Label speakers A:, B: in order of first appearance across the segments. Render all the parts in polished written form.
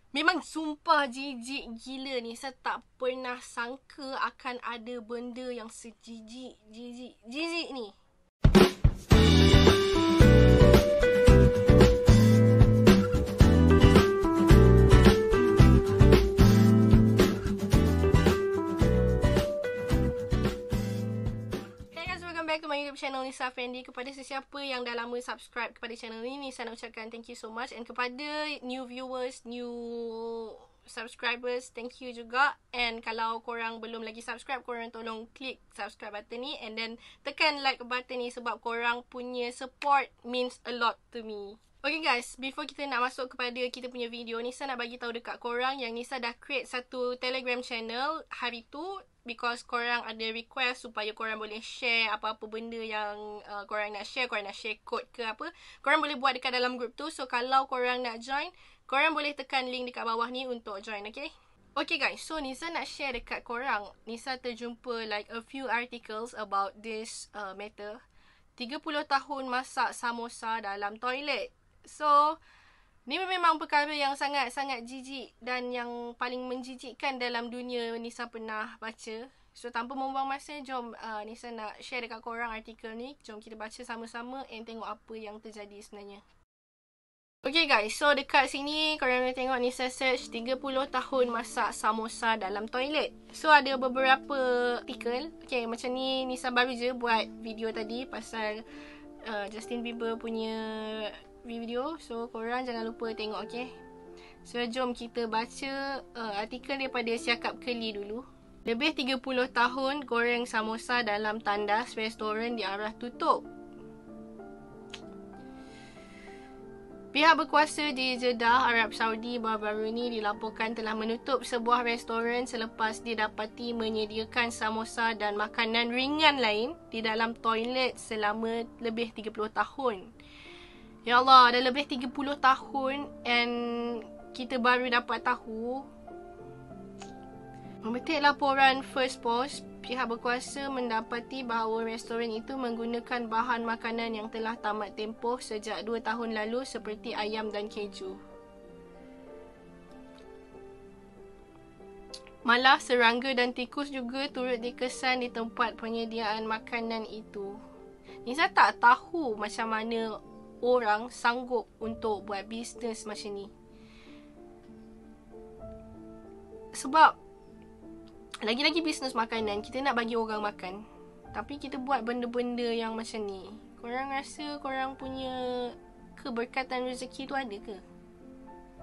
A: Memang sumpah jijik gila ni. Saya tak pernah sangka akan ada benda yang sejijik ni. Back to my YouTube channel Nisa Fendi. Kepada sesiapa yang dah lama subscribe kepada channel ni, Nisa nak ucapkan thank you so much. And kepada new viewers, new subscribers, thank you juga. And kalau korang belum lagi subscribe, korang tolong klik subscribe button ni and then tekan like button ni sebab korang punya support means a lot to me. Okay guys, before kita nak masuk kepada kita punya video, Nisa nak bagi tahu dekat korang yang Nisa dah create satu Telegram channel hari tu because korang ada request supaya korang boleh share apa-apa benda yang korang nak share code ke apa, korang boleh buat dekat dalam group tu. So kalau korang nak join, korang boleh tekan link dekat bawah ni untuk join, okay? Okay guys, so Nisa nak share dekat korang. Nisa terjumpa like a few articles about this matter. 30 tahun masak samosa dalam toilet. So, ni memang perkara yang sangat-sangat jijik dan yang paling menjijikkan dalam dunia Nisa pernah baca. So, tanpa membuang masa, jom Nisa nak share dekat korang artikel ni. Jom kita baca sama-sama and tengok apa yang terjadi sebenarnya. Okay guys, so dekat sini korang boleh tengok Nisa search 30 tahun masak samosa dalam toilet. So, ada beberapa artikel. Okay, macam ni Nisa baru je buat video tadi pasal Justin Bieber punya video. So korang jangan lupa tengok, okay? So jom kita baca artikel daripada Siakap Keli dulu. Lebih 30 tahun goreng samosa dalam tandas restoran diarah tutup. Pihak berkuasa di Jeddah, Arab Saudi baru-baru ini dilaporkan telah menutup sebuah restoran selepas didapati menyediakan samosa dan makanan ringan lain di dalam toilet selama lebih 30 tahun. Ya Allah, dah lebih 30 tahun and kita baru dapat tahu. Memetik laporan First Post, pihak berkuasa mendapati bahawa restoran itu menggunakan bahan makanan yang telah tamat tempoh sejak 2 tahun lalu seperti ayam dan keju. Malah serangga dan tikus juga turut dikesan di tempat penyediaan makanan itu. Nisa tak tahu macam mana orang sanggup untuk buat bisnes macam ni. Sebab lagi-lagi bisnes makanan, kita nak bagi orang makan, tapi kita buat benda-benda yang macam ni. Korang rasa korang punya keberkatan rezeki tu ada ke?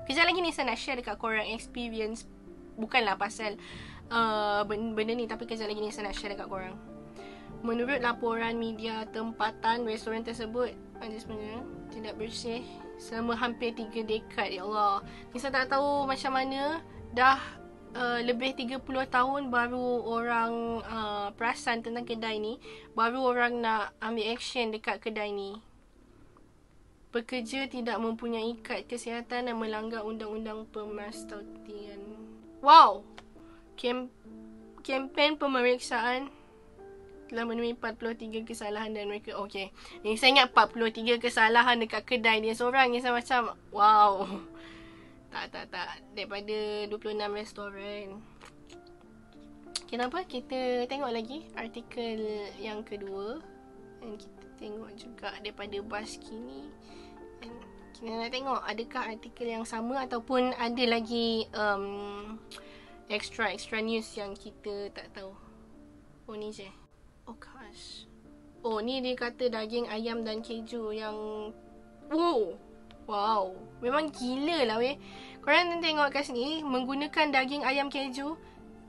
A: Kejap lagi Nisa nak share dekat korang experience. Bukanlah pasal benda ni, tapi kejap lagi Nisa nak share dekat korang. Menurut laporan media tempatan, restoran tersebut sebenarnya tidak bersih selama hampir 3 dekad. Ya Allah, Nisa tak tahu macam mana dah lebih 30 tahun baru orang perasan tentang kedai ni, baru orang nak ambil action dekat kedai ni. Pekerja tidak mempunyai kad kesihatan dan melanggar undang-undang pemastaudian. Wow, kempen pemeriksaan telah menemui 43 kesalahan dan mereka okey. Ni saya ingat 43 kesalahan dekat kedai dia seorang ni, saya macam wow. Tak. Daripada 26 restoran. Kenapa? Kita tengok lagi artikel yang kedua. Dan kita tengok juga daripada BuzzFeed ni. Dan kita nak tengok adakah artikel yang sama ataupun ada lagi extra news yang kita tak tahu. Oh ni je. Oh gosh. Oh ni dia kata daging ayam dan keju yang wow, memang gila lah weh. Korang tengok kat sini, menggunakan daging ayam keju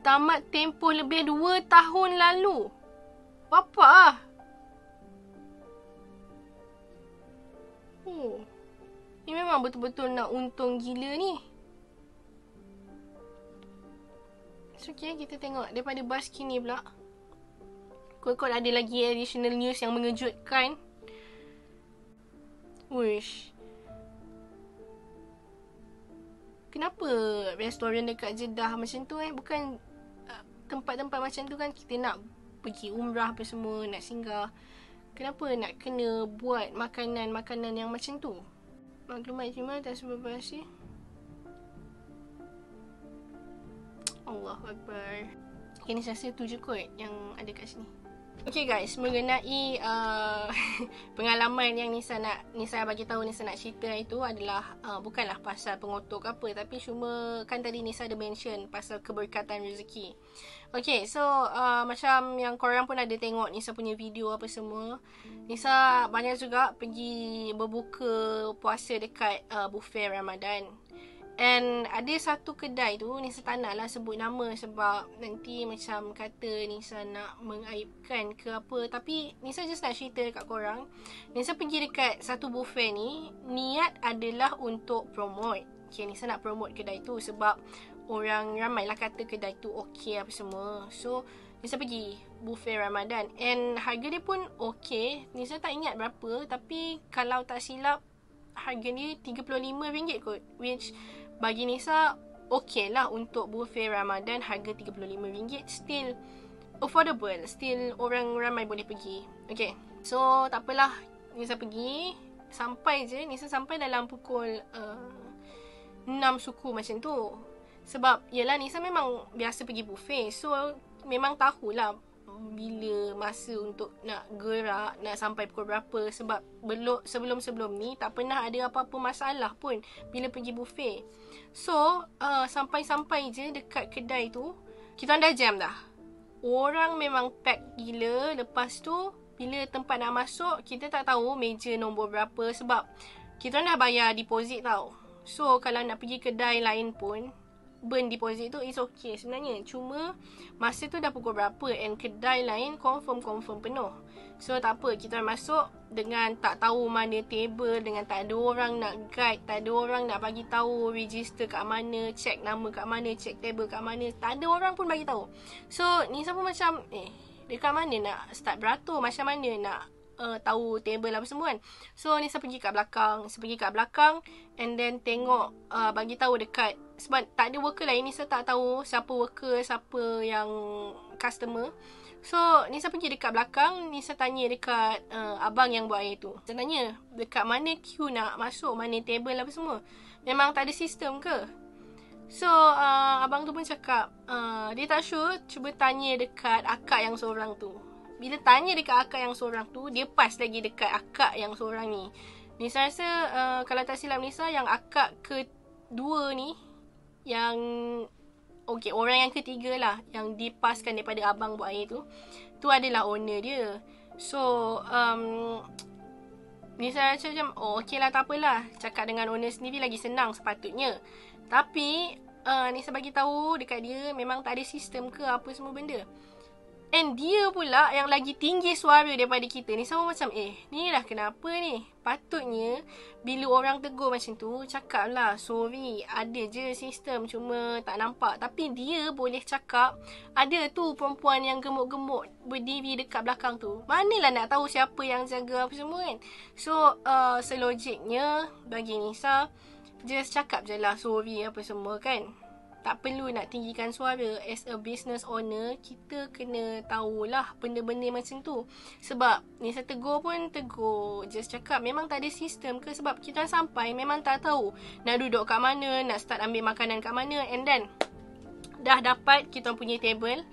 A: tamat tempoh lebih 2 tahun lalu. Bapa ah. Ni memang betul-betul nak untung gila ni. So, okay, kita tengok daripada BuzzFeed ni pula. Kot-kot ada lagi additional news yang mengejutkan. Wish. Kenapa restoran dekat Jeddah macam tu Bukan tempat-tempat macam tu kan kita nak pergi umrah apa semua, nak singgah. Kenapa nak kena buat makanan-makanan yang macam tu? Maklumat terima atas beberapa. Allahu Akbar. Okay, ni saya rasa tu je kot yang ada kat sini. Okay guys, mengenai pengalaman yang Nisa bagi tahu, Nisa nak cerita itu adalah bukanlah pasal pengotok apa, tapi cuma kan tadi Nisa ada mention pasal keberkatan rezeki. Okay, so macam yang korang pun ada tengok Nisa punya video apa semua, Nisa banyak juga pergi berbuka puasa dekat buffet Ramadan. And ada satu kedai tu, Nisa tak nak lah sebut nama sebab nanti macam kata Nisa nak mengaibkan ke apa. Tapi Nisa just nak cerita dekat korang, Nisa pergi dekat satu buffet ni, niat adalah untuk promote. Okay, Nisa nak promote kedai tu sebab orang ramai lah kata kedai tu okay apa semua. So Nisa pergi buffet Ramadan and harga dia pun okay. Nisa tak ingat berapa, tapi kalau tak silap harga dia RM35 kot, which bagi Nisa okay lah untuk buffet Ramadan. Harga RM35 still affordable, still orang ramai boleh pergi. Okay, so tak apalah, Nisa pergi. Nisa sampai dalam pukul 6 suku macam tu. Sebab yelah Nisa memang biasa pergi buffet, so memang tahulah bila masa untuk nak gerak, nak sampai pukul berapa. Sebab sebelum ni tak pernah ada apa-apa masalah pun bila pergi buffet. So sampai je dekat kedai tu, kita dah jam dah. Orang memang pack gila. Lepas tu bila tempat nak masuk, kita tak tahu meja nombor berapa sebab kita dah bayar deposit tau. So kalau nak pergi kedai lain pun burn deposit tu is okay sebenarnya. Cuma masa tu dah pukul berapa and kedai lain confirm penuh. So tak apa, kita masuk dengan tak tahu mana table, dengan tak ada orang nak guide, tak ada orang nak bagi tahu register kat mana, check nama kat mana, check table kat mana. Tak ada orang pun bagi tahu. So Nisa pun macam dekat mana nak start beratur, macam mana nak tahu table apa semua kan. So Nisa pergi kat belakang and then tengok bagi tahu dekat, sebab tak ada worker lain, Nisa tak tahu siapa worker, siapa yang customer. So Nisa pergi dekat belakang, Nisa tanya dekat abang yang buat air tu. Saya tanya dekat mana queue nak masuk, mana table apa semua, memang tak ada sistem ke? So abang tu pun cakap dia tak sure, cuba tanya dekat akak yang seorang tu. Bila tanya dekat akak yang seorang tu, dia pas lagi dekat akak yang seorang ni. Nisa rasa kalau tak silap Nisa, yang akak kedua ni, yang okay, orang yang ketiga lah, yang dipaskan daripada abang buat air tu adalah owner dia. So Nisa rasa macam okay lah, tak apalah, cakap dengan owner sendiri lagi senang sepatutnya. Tapi Nisa bagi tahu dekat dia memang tak ada sistem ke apa semua benda. And dia pula yang lagi tinggi suara daripada kita. Nisa pun macam ni lah kenapa ni. Patutnya bila orang tegur macam tu, cakap lah sorry, ada je sistem, cuma tak nampak. Tapi dia boleh cakap ada tu perempuan yang gemuk-gemuk berdiri dekat belakang tu, manalah nak tahu siapa yang jaga apa semua kan. So selogiknya bagi Nisa, just cakap je lah sorry apa semua kan. Tak perlu nak tinggikan suara. As a business owner, kita kena tahulah benda-benda macam tu. Sebab Nisa tegur pun tegur, just cakap memang tak ada sistem ke. Sebab kita sampai memang tak tahu nak duduk kat mana, nak start ambil makanan kat mana. And then dah dapat kita punya table,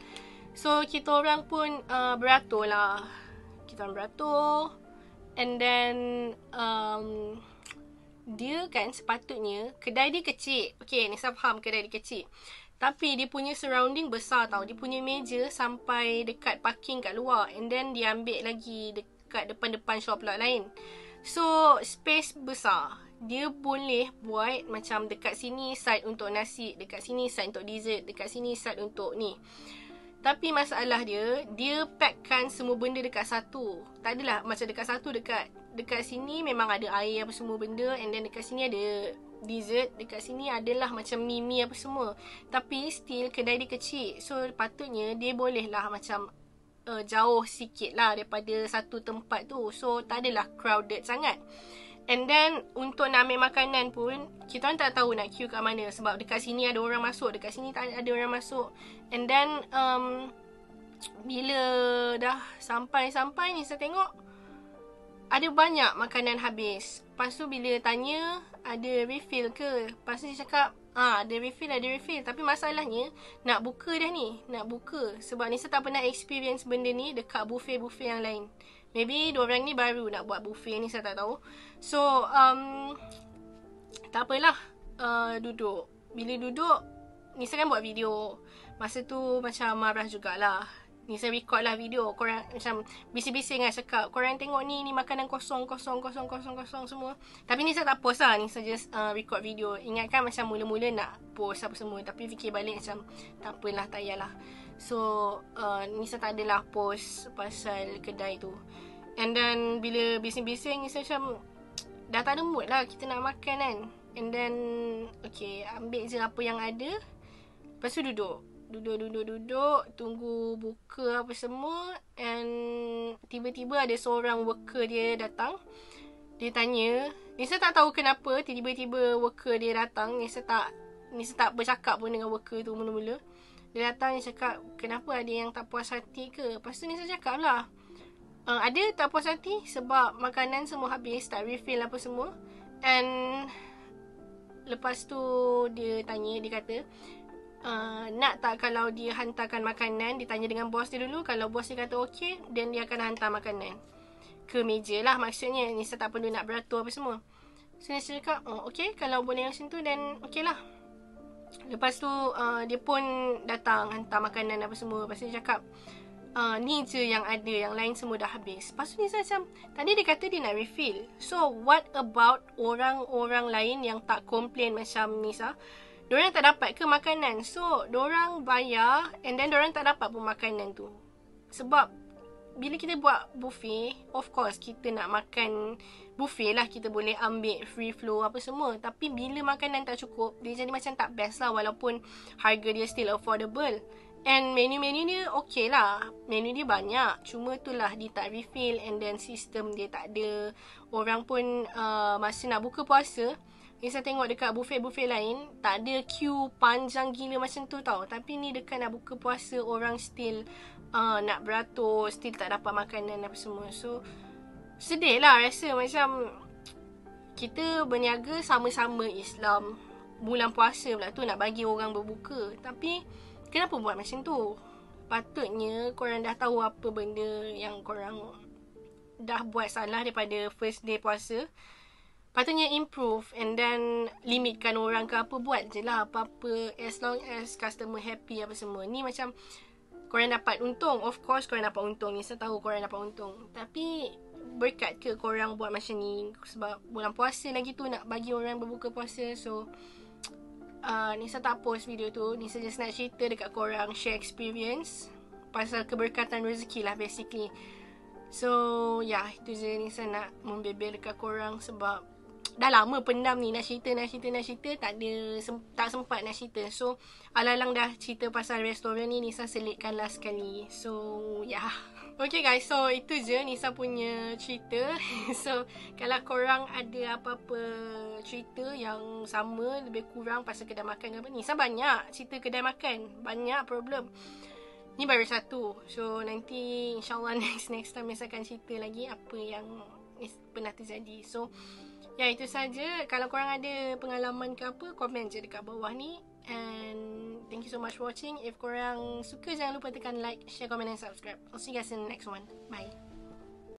A: so kita orang pun beratur lah. Kita orang beratur. And then dia kan sepatutnya kedai dia kecil. Okay, Nisa faham kedai dia kecil, tapi dia punya surrounding besar tau. Dia punya meja sampai dekat parking kat luar. And then dia ambil lagi dekat depan-depan shop lot lain. So space besar. Dia boleh buat macam dekat sini side untuk nasi, dekat sini side untuk dessert, dekat sini side untuk ni. Tapi masalah dia packkan semua benda dekat satu. Tak adalah macam dekat satu, dekat sini memang ada air apa semua benda. And then dekat sini ada dessert, dekat sini adalah macam mie apa semua. Tapi still kedai dia kecil. So patutnya dia boleh lah macam jauh sikit lah daripada satu tempat tu. So tak adalah crowded sangat. And then untuk nak ambil makanan pun, kita orang tak tahu nak queue kat mana. Sebab dekat sini ada orang masuk, dekat sini tak ada orang masuk. And then bila dah sampai Nisa tengok ada banyak makanan habis. Lepas tu bila tanya ada refill ke, lepas tu dia cakap Dia refill. Tapi masalahnya nak buka dah ni. Nak buka. Sebab Nisa tak pernah experience benda ni dekat buffet-buffet yang lain. Maybe diorang ni baru nak buat buffet ni, saya tak tahu. So, tak apalah. Duduk. Bila duduk, Nisa kan buat video. Masa tu macam marah jugalah. Nisa record lah video. Korang macam bising-bising lah cakap, korang tengok ni makanan kosong semua. Tapi Nisa tak post lah. Nisa just record video. Ingatkan macam mula-mula nak post apa semua. Tapi fikir balik macam tak apalah, tak payahlah. So Nisa tak adalah post pasal kedai tu. And then bila bising-bising, Nisa macam dah tak ada mood lah kita nak makan kan. And then okay, ambil je apa yang ada. Lepas tu duduk, tunggu buka apa semua. And tiba-tiba ada seorang worker dia datang. Dia tanya, Nisa tak tahu kenapa tiba-tiba worker dia datang. Nisa tak bercakap pun dengan worker tu mula-mula. Dia datang, dia cakap, kenapa, ada yang tak puas hati ke? Lepas tu Nisa cakap lah, ada tak puas hati sebab makanan semua habis, tak refill apa semua. And lepas tu dia tanya, dia kata, nak tak kalau dia hantarkan makanan, dia tanya dengan bos dia dulu. Kalau bos dia kata okey, then dia akan hantar makanan ke meja lah, maksudnya. Nisa tak perlu nak beratur apa semua. So Nisa cakap, okey, kalau boleh macam tu, then okey lah. Lepas tu dia pun datang hantar makanan apa semua. Lepas tu dia cakap, ni je yang ada, yang lain semua dah habis. Lepas tu Nisa macam, tadi dia kata dia nak refill. So what about orang-orang lain yang tak complain macam Nisa? Diorang tak dapat ke makanan? So, diorang bayar and then diorang tak dapat pun makanan tu. Sebab, bila kita buat buffet, of course, kita nak makan buffet lah. Kita boleh ambil free flow apa semua. Tapi, bila makanan tak cukup, dia jadi macam tak best lah. Walaupun harga dia still affordable. And menu-menu dia okay lah. Menu dia banyak. Cuma tu lah, dia tak refill. And then, sistem dia tak ada. Orang pun masa nak buka puasa, Nisa tengok dekat buffet-buffet lain, tak ada queue panjang gila macam tu tau. Tapi ni dekat nak buka puasa, orang still nak beratur, still tak dapat makanan apa semua. So, sedih lah rasa macam kita berniaga sama-sama Islam. Bulan puasa pula tu nak bagi orang berbuka. Tapi, kenapa buat macam tu? Patutnya korang dah tahu apa benda yang korang dah buat salah daripada first day puasa. Patutnya improve and then limitkan orang ke apa, buat je lah apa-apa as long as customer happy apa semua. Ni macam korang dapat untung. Of course korang dapat untung. Nisa tahu korang dapat untung. Tapi berkat ke korang buat macam ni? Sebab bulan puasa lagi tu nak bagi orang berbuka puasa. So Nisa tak post video tu. Nisa just nak cerita dekat korang, share experience pasal keberkatan rezeki lah basically. So itu je Nisa nak membebel dekat korang. Sebab dah lama pendam ni, nak cerita tak sempat nak cerita. So alang-alang dah cerita pasal restoran ni, Nisa selitkan last sekali. So okay guys, so itu je Nisa punya cerita. So kalau korang ada apa-apa cerita yang sama lebih kurang pasal kedai makan ke apa, Nisa banyak cerita kedai makan, banyak problem. Ni baru satu. So nanti insyaAllah next time Nisa akan cerita lagi apa yang pernah terjadi. So itu saja. Kalau korang ada pengalaman ke apa, komen je dekat bawah ni. And thank you so much for watching. If korang suka, jangan lupa tekan like, share, comment and subscribe. I'll see you guys in the next one. Bye.